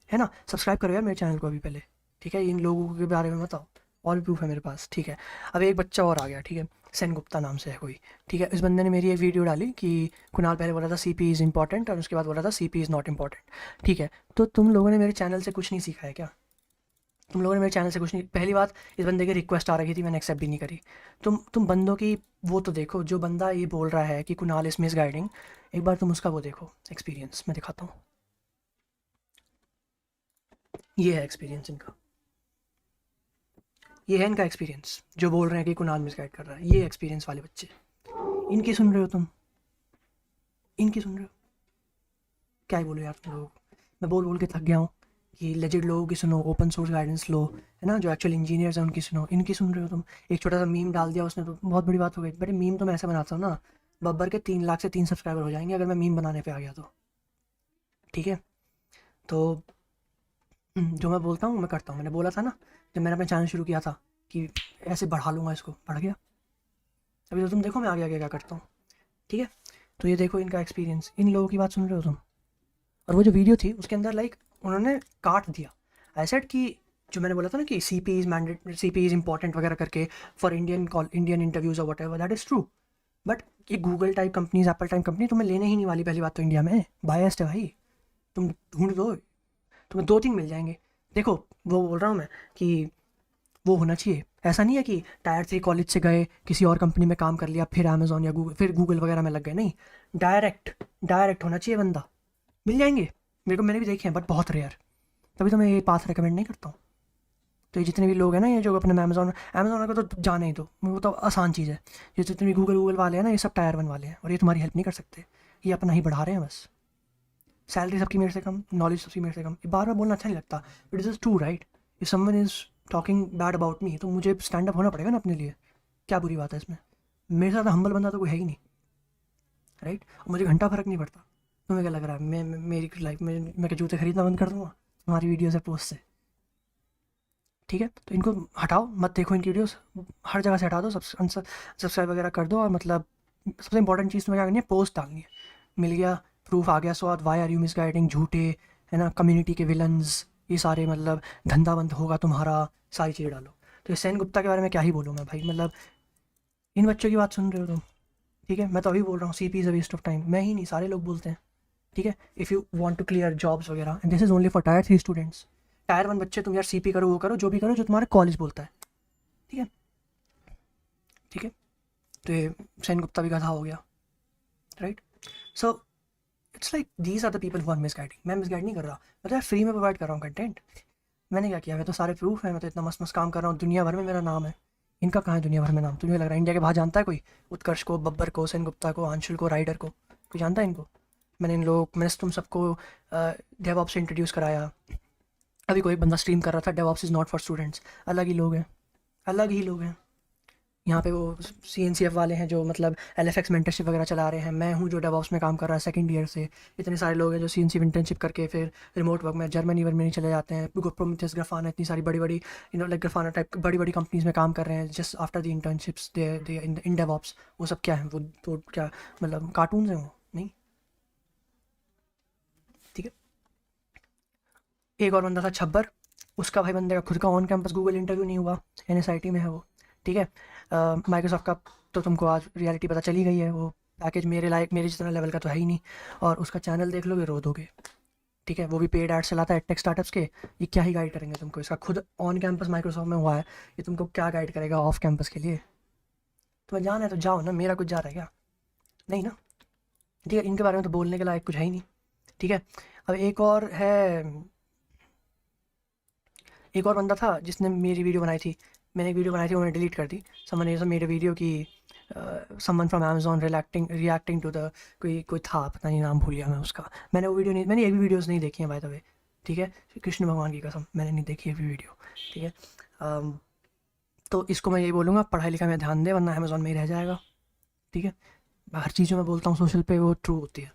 है ना। सब्सक्राइब करो यार मेरे चैनल को अभी पहले। ठीक है, इन लोगों के बारे में बताओ, और भी प्रूफ है मेरे पास। ठीक है, अब एक बच्चा और आ गया, ठीक है, सेन गुप्ता नाम से है कोई। ठीक है, इस बंदे ने मेरी एक वीडियो डाली कि कुणाल पहले बोला था सी पी इज़ इंपॉर्टेंट, और उसके बाद बोला था C P is not important. ठीक है, तो तुम लोगों ने मेरे चैनल से कुछ नहीं सीखा है क्या? तुम लोगों ने मेरे चैनल से कुछ नहीं, पहली बात, इस बंदे की रिक्वेस्ट आ रही थी, मैंने एक्सेप्ट भी नहीं करी। तुम बंदों की वो तो देखो, जो बंदा ये बोल रहा है कि कुणाल इज मिस गाइडिंग, एक बार तुम उसका वो देखो एक्सपीरियंस, मैं दिखाता हूँ। ये है एक्सपीरियंस इनका, ये है इनका एक्सपीरियंस, जो बोल रहे हैं कि कुणाल मिसगाइड कर रहा है, ये एक्सपीरियंस वाले बच्चे। इनकी सुन रहे हो तुम, इनकी सुन रहे हो? क्या ही बोलो यार तुम लोग, मैं बोल बोल के थक गया हूँ कि लेजिट लोगों की सुनो, ओपन सोर्स गाइडेंस लो, है ना, जो एक्चुअल इंजीनियर्स हैं उनकी सुनो, इनकी सुन रहे हो तुम? एक छोटा सा मीम डाल दिया उसने तो बहुत बड़ी बात हो गई। बट मीम तो मैं ऐसे बनाता हूँ ना, बब्बर के 3 लाख से 3 सब्सक्राइबर हो जाएंगे अगर मैं मीम बनाने पे आ गया तो। ठीक है, तो जो मैं बोलता हूँ मैं करता हूँ। मैंने बोला था ना जब मैंने अपना चैनल शुरू किया था कि ऐसे बढ़ा लूँगा इसको, बढ़ गया। अभी तो तुम देखो मैं आगे आगे क्या करता हूँ। ठीक है, तो ये देखो इनका एक्सपीरियंस, इन लोगों की बात सुन रहे हो तुम? और वो जो वीडियो थी उसके अंदर लाइक उन्होंने काट दिया, आई सेड कि जो मैंने बोला था ना कि C P is mandate, C P is important वगैरह करके फॉर इंडियन इंटरव्यूज़ और whatever, that is true. But ये Google type companies, Apple type company तुम्हें लेने ही नहीं वाली, पहली बात तो इंडिया में बायस्ड है भाई। तुम ढूंढ दो, तुम्हें 2-3 मिल जाएंगे। देखो वो बोल रहा हूँ मैं कि वो होना चाहिए, ऐसा नहीं है कि टायर 3 कॉलेज से गए किसी और कंपनी में काम कर लिया फिर अमेजोन या गूगल, फिर गूगल वगैरह में लग गए, नहीं, डायरेक्ट डायरेक्ट होना चाहिए बंदा, मिल जाएंगे। मेरे को, मैंने भी देखे हैं बट बहुत रेयर, तभी तो मैं ये पाथ रिकमेंड नहीं करता हूँ। तो ये जितने भी लोग हैं ना, ये जो अपने अमेजोन अमेजोन का तो जाने ही दो, वो तो आसान चीज़ है। ये जितने भी गूगल वाले हैं ना, ये सब टायर 1 वाले हैं, और ये तुम्हारी हेल्प नहीं कर सकते, ये अपना ही बढ़ा रहे हैं बस। सैलरी सबकी मेरे से कम, नॉलेज सबकी मेरे से कम, ये बार बार बोलना अच्छा नहीं लगता, it is true right. If someone is talking bad about me, तो मुझे स्टैंड अप होना पड़ेगा ना अपने लिए, क्या बुरी बात है इसमें? मेरे साथ हम्बल बंदा तो कोई है ही नहीं, राइट। मुझे घंटा फर्क नहीं पड़ता। तुम्हें क्या लग रहा है मेरी लाइफ में मैं क्या जूते खरीदना बंद कर दूँगा तुम्हारी वीडियो से, पोस्ट से? ठीक है, तो इनको हटाओ मत, देखो इनकी वीडियोस हर जगह से हटा दो, सब्सक्राइब वगैरह कर दो, और मतलब सबसे इंपॉर्टेंट चीज़ तुम्हें क्या करनी है, पोस्ट डालनी है। मिल गया, प्रूफ आ गया, स्वाद, why are you misguiding, झूठे, है ना, कम्युनिटी के विलन्स, ये सारे, मतलब धंधा बंद होगा तुम्हारा, सारी चीज़ें डालो। तो ये सेन गुप्ता के बारे में क्या ही बोलूँ मैं भाई, मतलब इन बच्चों की बात सुन रहे हो तुम? ठीक है, मैं तो अभी बोल रहा हूँ C P is a waste of time, मैं ही नहीं, सारे लोग बोलते हैं। ठीक है, if you want to clear jobs वगैरह, and this is only for tier 3 students. Tier 1 बच्चे तुम यार सी पी करो, वो करो, जो भी करो जो तुम्हारा कॉलेज बोलता है। ठीक है, ठीक है, तो ये सेन गुप्ता भी गधा हो गया, right. So it's like these are the people who are misguiding. मैं मिसगाइड नहीं कर रहा, मैं तो यार फ्री में प्रोवाइड कर रहा हूँ कंटेंट। मैंने क्या किया, मैं तो सारे प्रूफ है, मैं तो इतना मस्त मस्त काम कर रहा हूँ, दुनिया भर में मेरा नाम है। इनका कहाँ है दुनिया भर में नाम? तुम्हें लग रहा है इंडिया के बाहर जानता है कोई? उत्कर्ष को, बब्बर को, सेन गुप्ता को, आंशुल को, राइडर को, कोई जानता है इनको? मैंने तुम सबको डेवऑप्स से इंट्रोड्यूस कराया। अभी कोई बंदा स्ट्रीम कर रहा था, DevOps is not for students. अलग ही लोग हैं, अलग ही लोग हैं। यहाँ पे वो CNCF वाले हैं जो मतलब LFX मेंटरशिप वगैरह चला रहे हैं। मैं हूँ जो डेवऑप्स में काम कर रहा है सेकंड ईयर से। इतने सारे लोग हैं जो CNCF इंटर्नशिप करके फिर रिमोट वर्क में जर्मनी वर्मनी चले जाते हैं। प्रोमिथियस, ग्राफाना, इतनी सारी बड़ी बड़ी लाइक ग्राफाना टाइप बड़ी बड़ी कंपनीज में काम कर रहे हैं just after the internships they in DevOps. वो सब क्या है? वो तो क्या मतलब कार्टून्स हैं वो? नहीं। ठीक है। एक और बंदा था छब्बर, उसका भाई बंदे का खुद का ऑन कैंपस गूगल इंटरव्यू नहीं हुआ। NSIT में है वो। ठीक है। माइक्रोसॉफ्ट का तो तुमको आज रियलिटी पता चली गई है। वो पैकेज मेरे लायक, मेरे जितना लेवल का तो है ही नहीं। और उसका चैनल देख लोगे रो दोगे। ठीक है। वो भी पेड एड्स चलाता है टेक स्टार्टअप्स के। ये क्या ही गाइड करेंगे तुमको? इसका खुद ऑन कैंपस माइक्रोसॉफ्ट में हुआ है, ये तुमको क्या गाइड करेगा ऑफ कैंपस के लिए? तुम्हें जाना है तो जाओ ना, मेरा कुछ जा रहा है क्या? नहीं ना। ठीक है। इनके बारे में तो बोलने के लायक कुछ है ही नहीं। ठीक है। अब एक और बंदा था जिसने मेरी वीडियो बनाई थी। मैंने एक वीडियो बनाई थी, उन्होंने डिलीट कर दी। समन ने मेरे वीडियो की someone from Amazon reacting to the कोई कोई था, पता नहीं नाम भूल गया मैं उसका। मैंने एक भी वीडियोस नहीं देखी हैं बाय द वे। ठीक है। कृष्ण भगवान की कसम मैंने नहीं देखी है वीडियो। ठीक है। तो इसको मैं यही बोलूँगा, पढ़ाई लिखाई में ध्यान दे वरना अमेजोन में ही रह जाएगा। ठीक है। हर चीज़ जो मैं बोलता हूँ सोशल पे वो ट्रू होती है।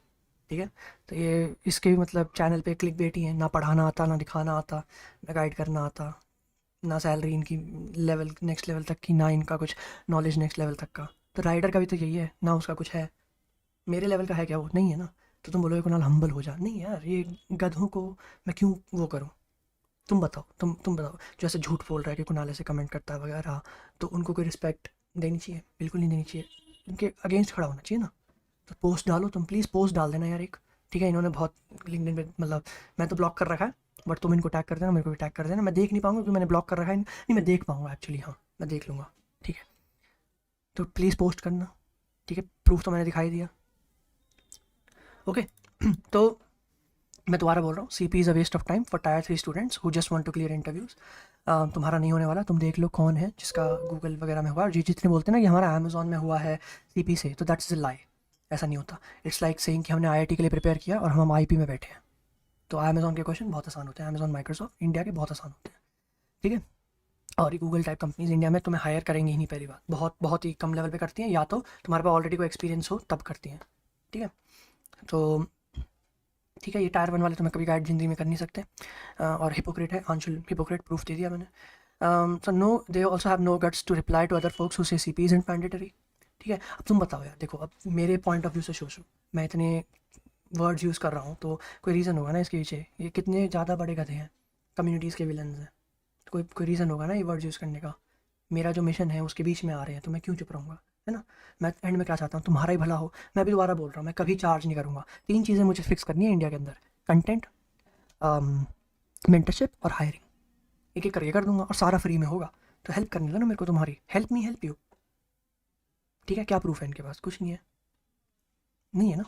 ठीक है। तो ये इसके भी मतलब चैनल पे क्लिक बेटी है, ना पढ़ाना आता, ना दिखाना आता, ना गाइड करना आता, ना सैलरी इनकी लेवल नेक्स्ट लेवल तक की, ना इनका कुछ नॉलेज नेक्स्ट लेवल तक का। तो राइडर का भी तो यही है ना, उसका कुछ है। मेरे लेवल का है क्या? वो नहीं है ना। तो तुम बोलोगे कुणाल हम्बल हो जा। नहीं यार, ये गधों को मैं क्यों वो करूँ? तुम बताओ, तुम बताओ जो ऐसे झूठ बोल रहा है कि कुणाल ऐसे कमेंट करता है वगैरह, तो उनको कोई रिस्पेक्ट देनी चाहिए? बिल्कुल नहीं देनी चाहिए। उनके अगेंस्ट खड़ा होना चाहिए ना। तो पोस्ट डालो, तुम प्लीज़ पोस्ट डाल देना यार एक। ठीक है। इन्होंने बहुत लिंक्डइन पे मतलब, मैं तो ब्लॉक कर रखा है, बट तुम इनको टैग कर देना, मेरे को भी टैग कर देना। मैं देख नहीं पाऊंगा क्योंकि मैंने ब्लॉक कर रखा है। नहीं, मैं देख पाऊंगा एक्चुअली, हाँ मैं देख लूँगा। ठीक है। तो प्लीज़ पोस्ट करना। ठीक है। प्रूफ तो मैंने दिखाई दिया। ओके। तो मैं दोबारा बोल रहा हूँ, CP is a waste of time for tier 3 students who just want to clear interviews. तुम्हारा नहीं होने वाला। तुम देख लो कौन है जिसका गूगल वगैरह में हुआ। और जितने बोलते हैं ना कि हमारा अमेजोन में हुआ है CP से, तो दैट्स अ लाई। ऐसा नहीं होता। इट्स लाइक सेइंग कि हमने IIT के लिए प्रिपेयर किया और हम IP में बैठे हैं। तो अमेजोन के क्वेश्चन बहुत आसान होते हैं। अमेजोन, माइक्रोसॉफ्ट, इंडिया के बहुत आसान होते हैं। ठीक है। और ये गूगल टाइप कंपनीज इंडिया में तुम्हें हायर करेंगी ही नहीं। पहली बात, बहुत बहुत ही कम लेवल पे करती हैं, या तो तुम्हारे पास ऑलरेडी कोई एक्सपीरियंस हो तब करती हैं। ठीक है। तो ठीक है, ये टायर 1 वाले तुम्हें कभी गाइड ज़िंदगी में कर नहीं सकते। और हिपोक्रेट है आंशुल, हिपोक्रेट प्रूफ दे दिया मैंने। So no, they also have no guts to reply to other folks who say CP is mandatory. ठीक है। अब तुम बताओ यार, देखो अब मेरे पॉइंट ऑफ व्यू से सोचो, मैं इतने वर्ड्स यूज़ कर रहा हूँ तो कोई रीज़न होगा ना इसके पीछे। ये कितने ज़्यादा बड़े गधे हैं, कम्युनिटीज़ के विलन्स हैं। तो कोई रीज़न होगा ना ये वर्ड्स यूज़ करने का। मेरा जो मिशन है उसके बीच में आ रहे हैं तो मैं क्यों चुप रहूँगा? है ना। मैं एंड में क्या चाहता हूँ, तुम्हारा ही भला हो। मैं भी दोबारा बोल रहा हूँ, मैं कभी चार्ज नहीं करूँगा। 3 चीज़ें मुझे फिक्स करनी है इंडिया के अंदर: कंटेंट, मेंटरशिप और हायरिंग। एक एक करके कर दूंगा और सारा फ्री में होगा। तो हेल्प करने लो ना मेरे को तुम्हारी। Help me help you. ठीक है। क्या प्रूफ है इनके पास? कुछ नहीं है। नहीं है ना।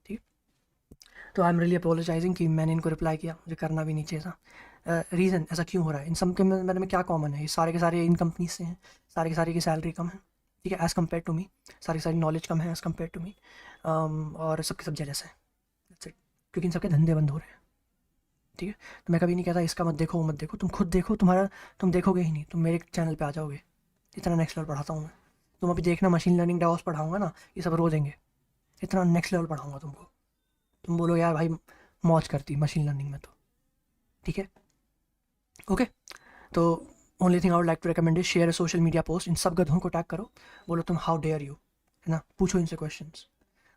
ठीक है। तो आई एम रियली अपोलोजाइजिंग कि मैंने इनको रिप्लाई किया, मुझे करना भी नहीं चाहिए था। रीज़न ऐसा क्यों हो रहा है? इन सब के बारे में क्या कॉमन है? ये सारे के सारे इन कंपनीज से हैं, सारे के सारे की सैलरी कम है। ठीक है। एज़ कम्पेयर टू मी, सारी सारी नॉलेज कम है एज़ कम्पेयर टू मी। और सबके सब जेलस हैं। That's it. क्योंकि इन सबके धंधे बंद हो रहे हैं। ठीक है। तो मैं कभी नहीं कहता इसका मत देखो, वो मत देखो। तुम खुद देखो, तुम देखोगे ही नहीं, तुम मेरे चैनल पे आ जाओगे। इतना नेक्स्ट लेवल पढ़ाता हूँ मैं। तुम अभी देखना, मशीन लर्निंग डेवॉप्स पढ़ाऊंगा ना, ये सब रो देंगे। इतना नेक्स्ट लेवल पढ़ाऊंगा तुमको। तुम बोलो यार भाई मौज करती मशीन लर्निंग में तो। ठीक है। ओके। तो only thing I would like to recommend is share social media post. इन सब गधों को टैग करो, बोलो तुम हाउ डेयर यू, है ना, पूछो इनसे क्वेश्चंस।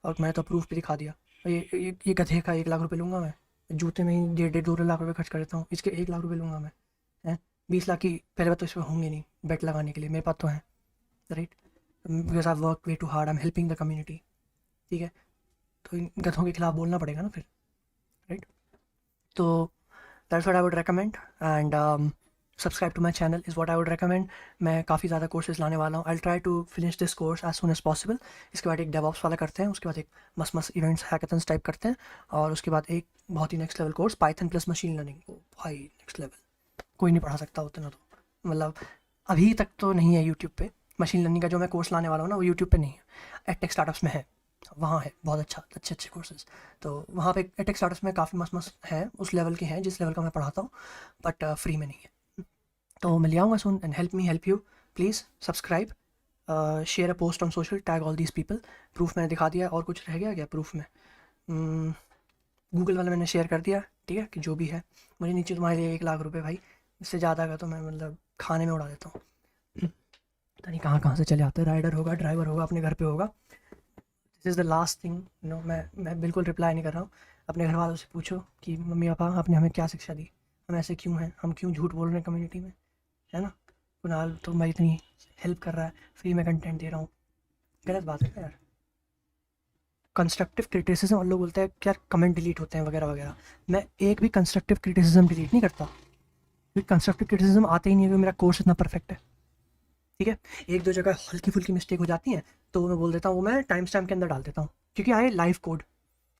और मैं तो प्रूफ भी दिखा दिया। ये गधे का 1 लाख रुपये लूँगा मैं। जूते में ही 1.5-2 लाख रुपये खर्च कर देता हूँ, इसके 1 लाख रुपये लूँगा मैं। हैं 20 लाख की पहले बात तो इसमें होंगे नहीं बेट लगाने के लिए, मेरे पास तो हैं। Right. Because I work way too hard, I am helping the community. ठीक है। तो इन गधों के खिलाफ बोलना पड़ेगा ना फिर। राइट। तो that's what I would recommend. And subscribe to my channel is what I would recommend. मैं काफ़ी ज़्यादा कोर्सेज लाने वाला हूँ। I try to finish this course as soon as possible. इसके बाद एक डेवॉप्स वाला करते हैं, उसके बाद एक मस्त मस्त इवेंट्स हैकाथन्स टाइप करते हैं, और उसके बाद एक बहुत ही next level course Python plus machine learning. ओ भाई नेक्स्ट लेवल, कोई नहीं पढ़ा सकता उतना तो। मतलब अभी तक तो नहीं है यूट्यूब पे। मशीन लर्निंग का जो मैं कोर्स लाने वाला हूँ ना, वो यूट्यूब पे नहीं है, एडटेक स्टार्टअप्स में है। वहाँ है बहुत अच्छे अच्छे कोर्सेज। तो वहाँ पे एडटेक स्टार्टअप्स में काफ़ी मस्त मस्त है, उस लेवल के हैं जिस लेवल का मैं पढ़ाता हूँ, बट फ्री में नहीं है। तो मैं ले आऊँगा सुन, and help me help you. Please subscribe, share a post on social, tag all these people. Proof मैंने दिखा दिया, और कुछ रह गया क्या प्रूफ में? गूगल वाला मैंने शेयर कर दिया, ठीक है, कि जो भी है। मुझे नीचे तुम्हारे लिए 1 लाख रुपए भाई, इससे ज़्यादा का तो मैं मतलब खाने में उड़ा देता हूँ। पता नहीं कहाँ कहाँ से चले आते हैं, राइडर होगा, ड्राइवर होगा, अपने घर पे होगा। This is the last thing, no. मैं बिल्कुल रिप्लाई नहीं कर रहा हूँ। अपने घर वालों से पूछो कि मम्मी पापा आपने हमें क्या शिक्षा दी, हम ऐसे क्यों हैं, हम क्यों झूठ बोल रहे हैं कम्युनिटी में, है ना? कुणाल तो मैं इतनी हेल्प कर रहा है, फ्री में कंटेंट दे रहा हूँ, गलत बात है यार। कंस्ट्रक्टिव क्रिटिसिज्म, और लोग बोलते हैं कि यार कमेंट डिलीट होते हैं वगैरह वगैरह। मैं एक भी कंस्ट्रक्टिव क्रिटिसिज्म डिलीट नहीं करता, क्योंकि कंस्ट्रक्टिव क्रिटिसिज्म आते ही नहीं है, क्योंकि मेरा कोर्स इतना परफेक्ट है। ठीक है, एक दो जगह हल्की फुल्की मिस्टेक हो जाती है तो मैं बोल देता हूँ, वो मैं टाइम स्टैम्प के अंदर डाल देता हूँ, क्योंकि आए लाइव कोड।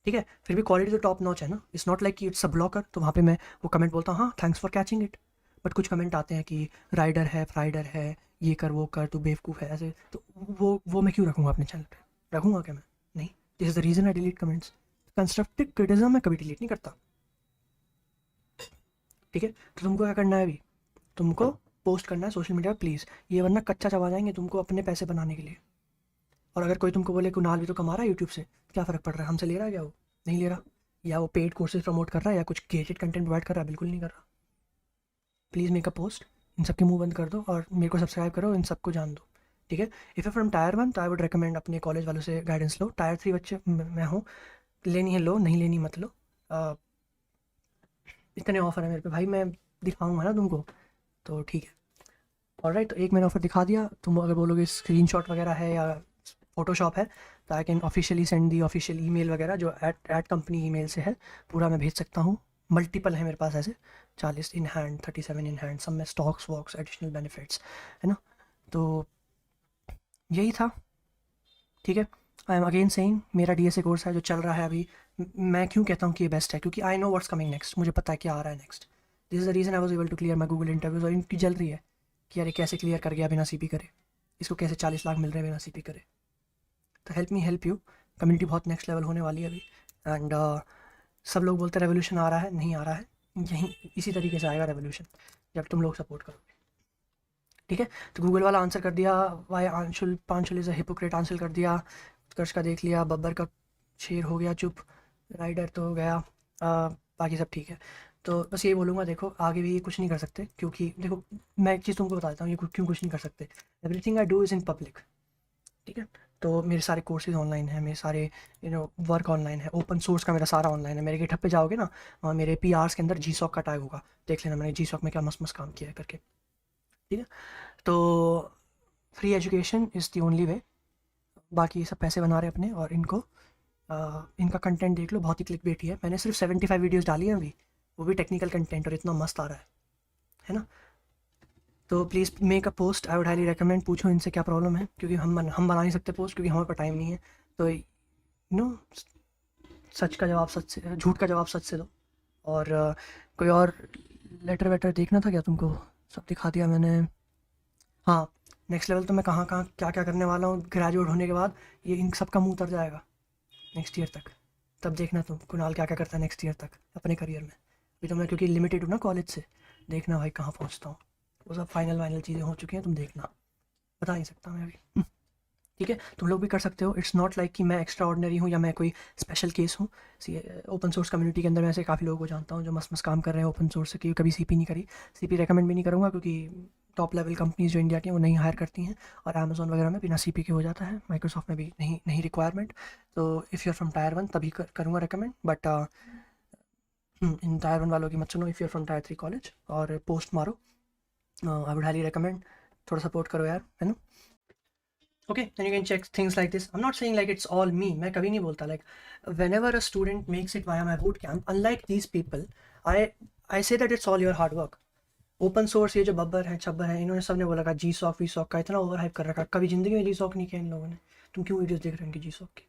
ठीक है, फिर भी क्वालिटी तो टॉप नॉच है ना। इट्स नॉट लाइक कि इट्स अ ब्लॉकर, तो वहाँ पे मैं वो कमेंट बोलता हूँ, हाँ thanks for catching it. But कुछ कमेंट आते हैं कि राइडर है, फ्राइडर है, ये कर वो कर, तू बेवकूफ़ है, ऐसे। तो वो मैं क्यों रखूँगा अपने चैनल पे? रखूँगा क्या मैं? नहीं। This is the reason I delete comments. Constructive criticism मैं कभी डिलीट नहीं करता। ठीक है, तो तुमको क्या करना है अभी? तुमको पोस्ट करना है सोशल मीडिया पर प्लीज़, ये वरना कच्चा चबा जाएंगे तुमको अपने पैसे बनाने के लिए। और अगर कोई तुमको बोले कुणाल भी तो कमा रहा है यूट्यूब से, क्या फ़र्क पड़ रहा है, हमसे ले रहा है क्या वो? नहीं ले रहा। या वो पेड कोर्सेज प्रमोट कर रहा है, या कुछ गेटेड कंटेंट प्रोवाइड कर रहा है? बिल्कुल नहीं कर रहा। प्लीज़ मेक अ पोस्ट, इन सब के मुंह बंद कर दो और मेरे को सब्सक्राइब करो, इन सबको जान दो। ठीक है, इफ़ यू फ्रॉम टायर 1 तो आई वुड रिकमेंड अपने कॉलेज वालों से गाइडेंस लो। टायर 3 बच्चे मैं हूँ, लेनी है लो, नहीं लेनी मत लो। अ, इतने ऑफर है मेरे पे भाई, मैं दिखाऊंगा ना तुमको, तो ठीक है। ऑलराइट, तो एक मैंने ऑफर दिखा दिया। तुम अगर बोलोगे स्क्रीनशॉट वगैरह है या फोटोशॉप है, तो I can officially send the official email वगैरह, जो एट कंपनी ईमेल से है, पूरा मैं भेज सकता हूँ। मल्टीपल है मेरे पास ऐसे, 40 इन हैंड, 37 इन हैंड, सब में स्टॉक्स वॉक्स एडिशनल बेनिफिट्स, है ना? तो यही था। ठीक है, आई एम अगेन सेइंग, मेरा डीएसए कोर्स है जो चल रहा है अभी। मैं क्यों कहता हूँ कि ये बेस्ट है? क्योंकि I know what's coming next, मुझे पता है क्या आ रहा है next. This is the reason I was able to clear my Google interviews. और इनकी जल रही है कि यार ये कैसे क्लियर कर गया बिना सीपी करे, इसको कैसे 40 लाख मिल रहे हैं बिना सीपी करे। तो help me help you, community बहुत नेक्स्ट लेवल होने वाली है अभी। एंड सब लोग बोलते हैं रेवोल्यूशन आ रहा है, नहीं आ रहा है। यहीं इसी तरीके से आएगा रेवोल्यूशन, जब तुम लोग सपोर्ट करोगे। ठीक है, तो गूगल वाला आंसर कर दिया, why Anshul Panshul is a hypocrite answer कर दिया, उत्कर्ष का देख लिया, बब्बर का शेर हो गया चुप, राइडर तो हो गया, बाकी सब ठीक है। तो बस ये बोलूँगा, देखो आगे भी ये कुछ नहीं कर सकते, क्योंकि देखो मैं एक चीज़ तुमको बता देता हूँ, ये क्यों कुछ नहीं कर सकते। Everything I do is in public. ठीक है, तो मेरे सारे कोर्सेज ऑनलाइन हैं, मेरे सारे वर्क ऑनलाइन है, ओपन सोर्स का मेरा सारा ऑनलाइन है। मेरे गिटहब पे जाओगे ना, वहाँ मेरे पीआर्स के अंदर जी सॉक का टैग होगा, देख लेना मैंने जी सॉक में क्या मस्त मस्त काम किया है करके। ठीक है, तो free education is the only way. बाकी ये सब पैसे बना रहे हैं अपने, और इनको इनका कंटेंट देख लो, बहुत ही क्लिक बेटी है। मैंने सिर्फ 75 वीडियोस डाली हैं अभी, वो भी टेक्निकल कंटेंट, और इतना मस्त आ रहा है ना? तो please make a post, I would highly recommend. पूछो इनसे क्या प्रॉब्लम है, क्योंकि हम बना नहीं सकते पोस्ट, क्योंकि हमारे पास टाइम नहीं है। तो नो, सच का जवाब सच से, झूठ का जवाब सच से दो। और कोई और लेटर वेटर देखना था क्या तुमको? सब दिखा दिया मैंने। हाँ, नेक्स्ट लेवल तो मैं कहाँ कहाँ क्या क्या करने वाला हूँ ग्रेजुएट होने के बाद, ये इन सब का मुंह उतर जाएगा नेक्स्ट ईयर तक। तब देखना तुम कुणाल क्या क्या करता है नेक्स्ट ईयर तक अपने करियर में। अभी तो मैं क्योंकि लिमिटेड हूँ ना कॉलेज से, देखना भाई कहाँ पहुँचता हूँ। वो सब फाइनल वाइनल चीज़ें हो चुकी हैं, तुम देखना, बता नहीं सकता मैं अभी। ठीक है, तुम लोग भी कर सकते हो। इट्स नॉट लाइक कि मैं एक्स्ट्रा ऑर्डनरी हूँ या मैं कोई स्पेशल केस हूँ। सी ओपन सोर्स कम्युनिटी के अंदर मैं ऐसे काफ़ी लोगों को जानता हूँ जो मस्त मस्त काम कर रहे हैं ओपन सोर्स से, कि कभी सीपी नहीं करी। सीपी रेकमेंड भी नहीं करूँगा, क्योंकि टॉप लेवल कंपनीज जो इंडिया की हैं, वो नहीं हायर करती हैं। और अमेजोन वगैरह में बिना सीपी के हो जाता है, माइक्रोसॉफ्ट में भी नहीं नहीं रिक्वायरमेंट। तो if you are from tier 1 तभी करूँगा रेकमेंड, बट इन टायर 1 वालों की मत सुनो। If you are from tier 3 college, और पोस्ट मारो, आई वुड हाईली रिकमेंड। थोड़ा सपोर्ट करो यार, है ना? Okay, then you can check things like this. I'm not saying like it's all me. मैं कभी नहीं बोलता like whenever a student makes it via my boot camp, unlike these people, I say that it's all your hard work. Open source ये जो बब्बर है छब्बर है, इन्होंने सबने बोला का जी सॉक वी सॉक का इतना ओवर हाइप कर रखा, कभी जिंदगी में जी सॉक नहीं किया इन लोगों ने। तुम क्यों वीडियोस देख रहे हो इनकी जी सॉक की?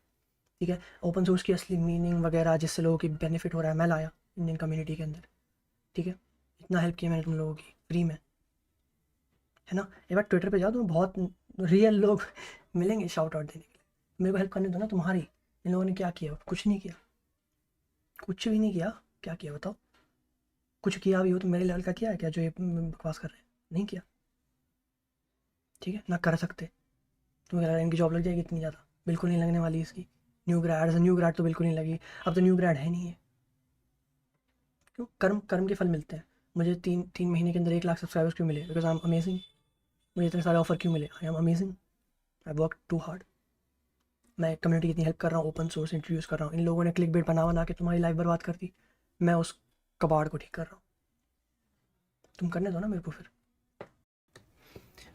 ठीक है, ओपन सोर्स की असली मीनिंग वगैरह जिससे लोगों की बेनिफिट हो रहा है, मैं लाया इंडियन कम्युनिटी के अंदर। ठीक है, इतना हेल्प किया मैंने तुम लोगों की फ्री में, है ना। एक बार ट्विटर पे जाओ, तुम्हें बहुत रियल लोग मिलेंगे शाउट आउट देने के लिए। मेरे को हेल्प करने दो ना तुम्हारी। इन लोगों ने क्या किया? कुछ नहीं किया, कुछ भी नहीं किया। क्या किया बताओ? कुछ किया भी हो तो मेरे लेवल का किया है क्या, जो ये बकवास कर रहे हैं? नहीं किया, ठीक है ना, कर सकते। तुम्हें लग रहा है इनकी जॉब लग जाएगी इतनी ज़्यादा? बिल्कुल नहीं लगने वाली इसकी। न्यू ग्रेड तो बिल्कुल नहीं लगी। अब तो न्यू ग्रेड है नहीं है। क्यों? कर्म कर्म के फल मिलते हैं। मुझे 3 महीने के अंदर 1 लाख सब्सक्राइबर्स क्यों मिले? Because I am amazing. मुझे इतने सारे ऑफर क्यों मिले? I am amazing. I work too hard. मैं कम्युनिटी की इतनी हेल्प कर रहा हूँ, ओपन सोर्स इंट्रोड्यूस कर रहा हूँ। इन लोगों ने क्लिक बेट बना बना के तुम्हारी लाइफ बर्बाद कर दी। मैं उस कबाड़ को ठीक कर रहा हूँ। तुम करने दो ना मेरे को फिर।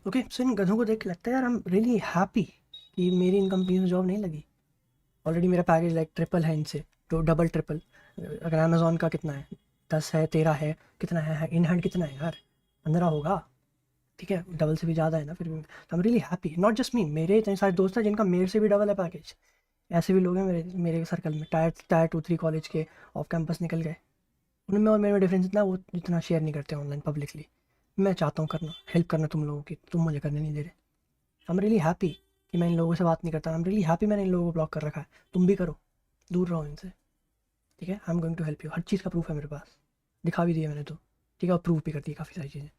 ओके, सो इन गधों को देख के लगता है यार आई एम रियली हैप्पी कि मेरी इन कंपनी में जॉब नहीं लगी। ऑलरेडी मेरा पैकेज लाइक ट्रिपल है इनसे, तो डबल ट्रिपल। अगर अमेजोन का कितना है, 10 है, 13 है, कितना है इन हैंड, कितना है यार? 15 होगा, ठीक है, डबल से भी ज़्यादा है ना फिर भी। तो I am really happy, not just me, मेरे इतने सारे दोस्त हैं जिनका मेरे से भी डबल है पैकेज। ऐसे भी लोग हैं मेरे मेरे सर्कल में, टायर 2-3 कॉलेज के ऑफ कैंपस निकल गए। उनमें और मेरे में डिफरेंस इतना, वो इतना शेयर नहीं करते ऑनलाइन पब्लिकली। मैं चाहता हूँ करना, हेल्प करना तुम लोगों की, तुम मुझे करने नहीं दे रहे। आई एम रियली हैप्पी कि मैं इन लोगों से बात नहीं करता। आई एम रियली हैप्पी मैंने इन लोगों को ब्लॉक कर रखा है। तुम भी करो, दूर रहो इनसे, ठीक है। I am going to help you. हर चीज़ का प्रूफ है मेरे पास, दिखा भी दिया मैंने तो, ठीक है, और प्रूफ भी कर दिया काफ़ी सारी चीज़ें।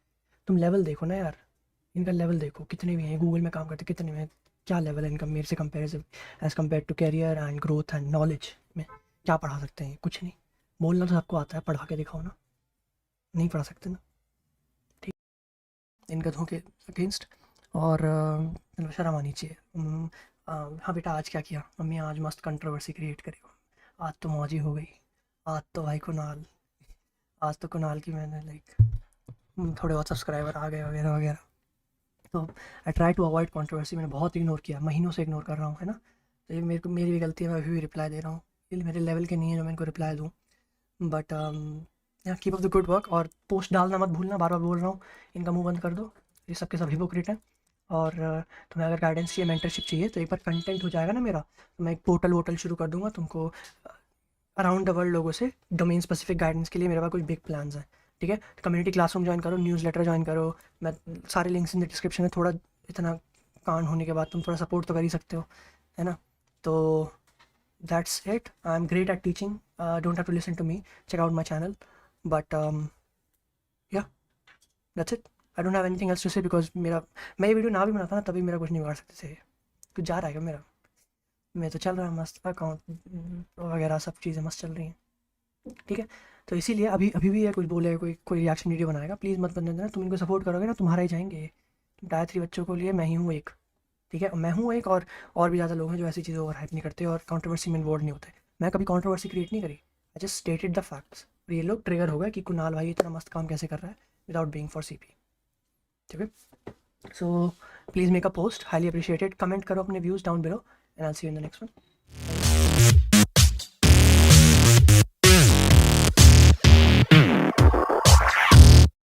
तुम लेवल देखो ना यार, इनका लेवल देखो, कितने भी हैं गूगल में काम करते, कितने में, क्या लेवल है इनका मेरे से comparative, as compare to career and growth and knowledge में। क्या पढ़ा सकते हैं? कुछ नहीं। बोलना तो सबको आता है, पढ़ा के दिखाओ ना। नहीं पढ़ा सकते ना, ठीक। इन गधों के अगेंस्ट। और मतलब शर्म आनी चाहिए। हाँ बेटा, आज क्या किया? मम्मी आज मस्त कंट्रोवर्सी क्रिएट करी। आज तो मौजी हो गई। आज तो भाई कुणाल, आज तो कुणाल की मैंने लाइक थोड़े बहुत सब्सक्राइबर आ गए वगैरह वगैरह। तो I try to avoid controversy. मैंने बहुत इग्नोर किया, महीनों से इग्नोर कर रहा हूँ, है ना। तो ये मेरे को, मेरी भी गलती है, मैं अभी भी रिप्लाई दे रहा हूँ। ये मेरे लेवल के नहीं है जो मैं इनको रिप्लाई दूँ। बट यहाँ keep up the good work, और पोस्ट डालना मत भूलना, बार बार बोल रहा हूँ। इनका मुंह बंद कर दो, ये सब के सब हिपोक्रेट हैं। और तुम्हें अगर गाइडेंस चाहिए, मेंटरशिप चाहिए, तो एक बार कंटेंट हो जाएगा ना मेरा, तो मैं एक पोर्टल वोटल शुरू कर दूंगा तुमको। अराउंड द वर्ल्ड लोगों से डोमेन स्पेसिफिक गाइडेंस के लिए मेरे पास कुछ बिग प्लान्स हैं, ठीक है। कम्युनिटी क्लासरूम ज्वाइन करो, न्यूज़लेटर ज्वाइन करो। मैं सारे लिंक्स इन द डिस्क्रिप्शन में। थोड़ा इतना कांड होने के बाद तुम थोड़ा सपोर्ट तो कर ही सकते हो, है ना। तो that's it. I am great at teaching, don't have to listen to me, check out my channel. But yeah that's it. I don't have anything else to say, because मेरा, मैं ये वीडियो ना भी बनाता ना तभी मेरा कुछ नहीं बिगाड़ सकते थे। कुछ जा रहा है क्या मेरा? मैं तो चल रहा है मस्त, अकाउंट वगैरह सब चीज़ें मस्त चल रही हैं, ठीक है। तो इसीलिए अभी अभी भी है कुछ बोले, कोई कोई रिएक्शन वीडियो बनाएगा, प्लीज़ मत बनने देना। तुम इनको सपोर्ट करोगे ना, तुम्हारा ही जाएंगे। तुम टायर 3 बच्चों को लिए मैं ही हूँ एक, ठीक है। मैं हूँ एक, और भी ज़्यादा लोग हैं जो ऐसी चीज़ें ओवर हाइप नहीं करते और कंट्रोवर्सी में इन्वॉल्व नहीं होते। मैं कभी कंट्रोवर्सी क्रिएट नहीं करी, I just stated the facts. ये लोग ट्रिगर हो गए कि कुणाल भाई इतना मस्त काम कैसे कर रहा है विदाउट बीइंग फॉर सीपी, ठीक है। So please make a post, highly appreciated. Comment करो अपने views down below, and I will see you in the next one.